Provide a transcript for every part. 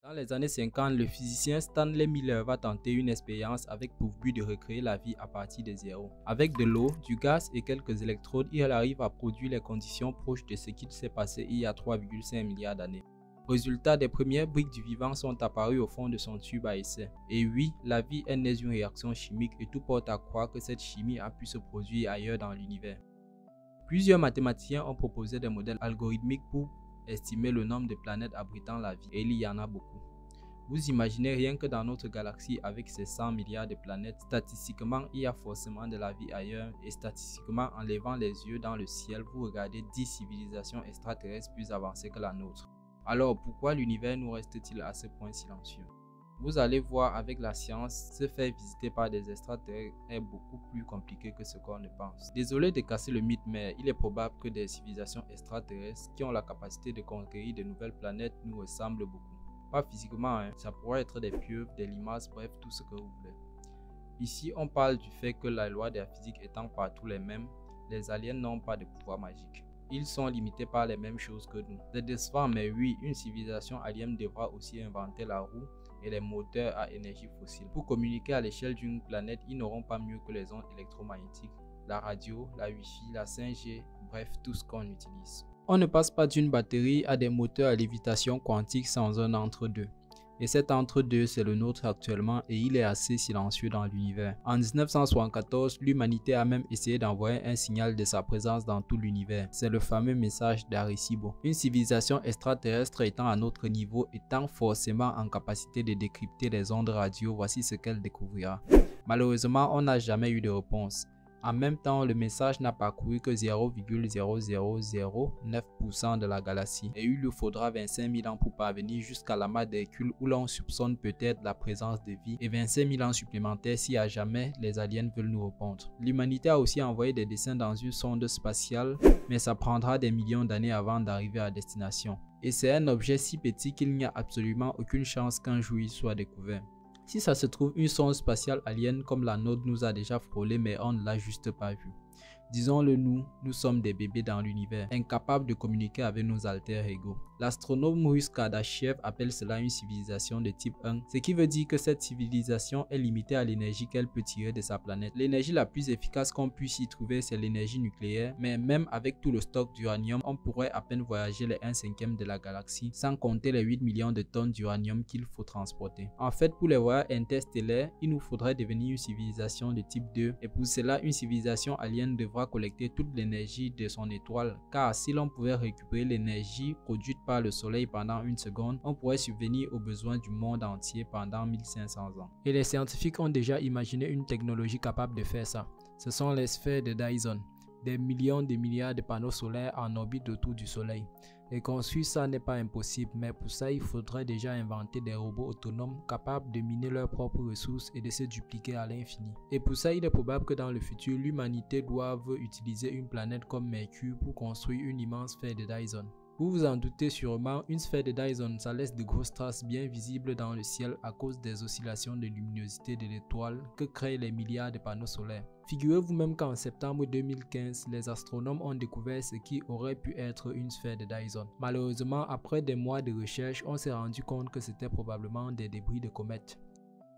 Dans les années 50, le physicien Stanley Miller va tenter une expérience avec pour but de recréer la vie à partir de zéro. Avec de l'eau, du gaz et quelques électrodes, il arrive à produire les conditions proches de ce qui s'est passé il y a 3,5 milliards d'années. Résultat, des premières briques du vivant sont apparues au fond de son tube à essai. Et oui, la vie est née d'une réaction chimique et tout porte à croire que cette chimie a pu se produire ailleurs dans l'univers. Plusieurs mathématiciens ont proposé des modèles algorithmiques pour estimer le nombre de planètes abritant la vie, et il y en a beaucoup. Vous imaginez rien que dans notre galaxie avec ses 100 milliards de planètes, statistiquement il y a forcément de la vie ailleurs, et statistiquement en levant les yeux dans le ciel, vous regardez 10 civilisations extraterrestres plus avancées que la nôtre. Alors pourquoi l'univers nous reste-t-il à ce point silencieux? Vous allez voir, avec la science, se faire visiter par des extraterrestres est beaucoup plus compliqué que ce qu'on ne pense. Désolé de casser le mythe, mais il est probable que des civilisations extraterrestres qui ont la capacité de conquérir de nouvelles planètes nous ressemblent beaucoup. Pas physiquement, ça pourrait être des pieuvres, des limaces, bref, tout ce que vous voulez. Ici, on parle du fait que la loi de la physique étant partout les mêmes, les aliens n'ont pas de pouvoir magique. Ils sont limités par les mêmes choses que nous. C'est décevant, mais oui, une civilisation alien devra aussi inventer la roue et les moteurs à énergie fossile. Pour communiquer à l'échelle d'une planète, ils n'auront pas mieux que les ondes électromagnétiques, la radio, la Wi-Fi, la 5G, bref, tout ce qu'on utilise. On ne passe pas d'une batterie à des moteurs à lévitation quantique sans un entre-deux. Et cet entre-deux, c'est le nôtre actuellement et il est assez silencieux dans l'univers. En 1974, l'humanité a même essayé d'envoyer un signal de sa présence dans tout l'univers. C'est le fameux message d'Arecibo. Une civilisation extraterrestre étant à notre niveau, étant forcément en capacité de décrypter les ondes radio, voici ce qu'elle découvrira. Malheureusement, on n'a jamais eu de réponse. En même temps, le message n'a parcouru que 0,0009% de la galaxie et il lui faudra 25 000 ans pour parvenir jusqu'à la masse d'Hercule où l'on soupçonne peut-être la présence de vie et 25 000 ans supplémentaires si à jamais les aliens veulent nous répondre. L'humanité a aussi envoyé des dessins dans une sonde spatiale, mais ça prendra des millions d'années avant d'arriver à destination. Et c'est un objet si petit qu'il n'y a absolument aucune chance qu'un jour il soit découvert. Si ça se trouve, une sonde spatiale alien comme la nôtre nous a déjà frôlé, mais on ne l'a juste pas vu. Disons-le nous sommes des bébés dans l'univers, incapables de communiquer avec nos alter ego. L'astronome russe Kardashev appelle cela une civilisation de type 1, ce qui veut dire que cette civilisation est limitée à l'énergie qu'elle peut tirer de sa planète. L'énergie la plus efficace qu'on puisse y trouver, c'est l'énergie nucléaire, mais même avec tout le stock d'uranium, on pourrait à peine voyager les 1/5 de la galaxie, sans compter les 8 millions de tonnes d'uranium qu'il faut transporter. En fait, pour les voyages interstellaires, il nous faudrait devenir une civilisation de type 2, et pour cela, une civilisation alien devra collecter toute l'énergie de son étoile, car si l'on pouvait récupérer l'énergie produite par le soleil pendant une seconde, on pourrait subvenir aux besoins du monde entier pendant 1500 ans. Et les scientifiques ont déjà imaginé une technologie capable de faire ça. Ce sont les sphères de Dyson, des millions de milliards de panneaux solaires en orbite autour du soleil. Et construire ça n'est pas impossible, mais pour ça il faudrait déjà inventer des robots autonomes capables de miner leurs propres ressources et de se dupliquer à l'infini. Et pour ça il est probable que dans le futur l'humanité doive utiliser une planète comme Mercure pour construire une immense sphère de Dyson. Vous vous en doutez sûrement, une sphère de Dyson, ça laisse de grosses traces bien visibles dans le ciel à cause des oscillations de luminosité de l'étoile que créent les milliards de panneaux solaires. Figurez-vous même qu'en septembre 2015, les astronomes ont découvert ce qui aurait pu être une sphère de Dyson. Malheureusement, après des mois de recherche, on s'est rendu compte que c'était probablement des débris de comètes.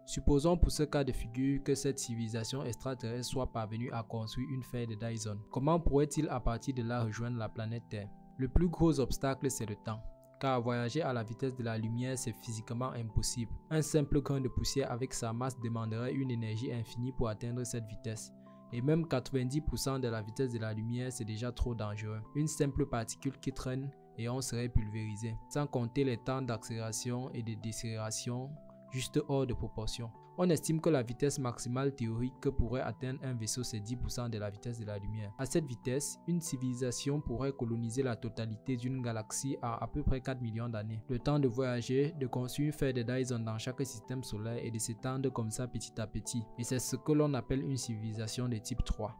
Supposons pour ce cas de figure que cette civilisation extraterrestre soit parvenue à construire une sphère de Dyson. Comment pourrait-il à partir de là rejoindre la planète Terre? Le plus gros obstacle, c'est le temps, car voyager à la vitesse de la lumière, c'est physiquement impossible. Un simple grain de poussière avec sa masse demanderait une énergie infinie pour atteindre cette vitesse. Et même 90% de la vitesse de la lumière, c'est déjà trop dangereux. Une simple particule qui traîne et on serait pulvérisé, sans compter les temps d'accélération et de décélération juste hors de proportion. On estime que la vitesse maximale théorique que pourrait atteindre un vaisseau, c'est 10% de la vitesse de la lumière. À cette vitesse, une civilisation pourrait coloniser la totalité d'une galaxie à peu près 4 millions d'années. Le temps de voyager, de construire une sphère de Dyson dans chaque système solaire et de s'étendre comme ça petit à petit. Et c'est ce que l'on appelle une civilisation de type 3.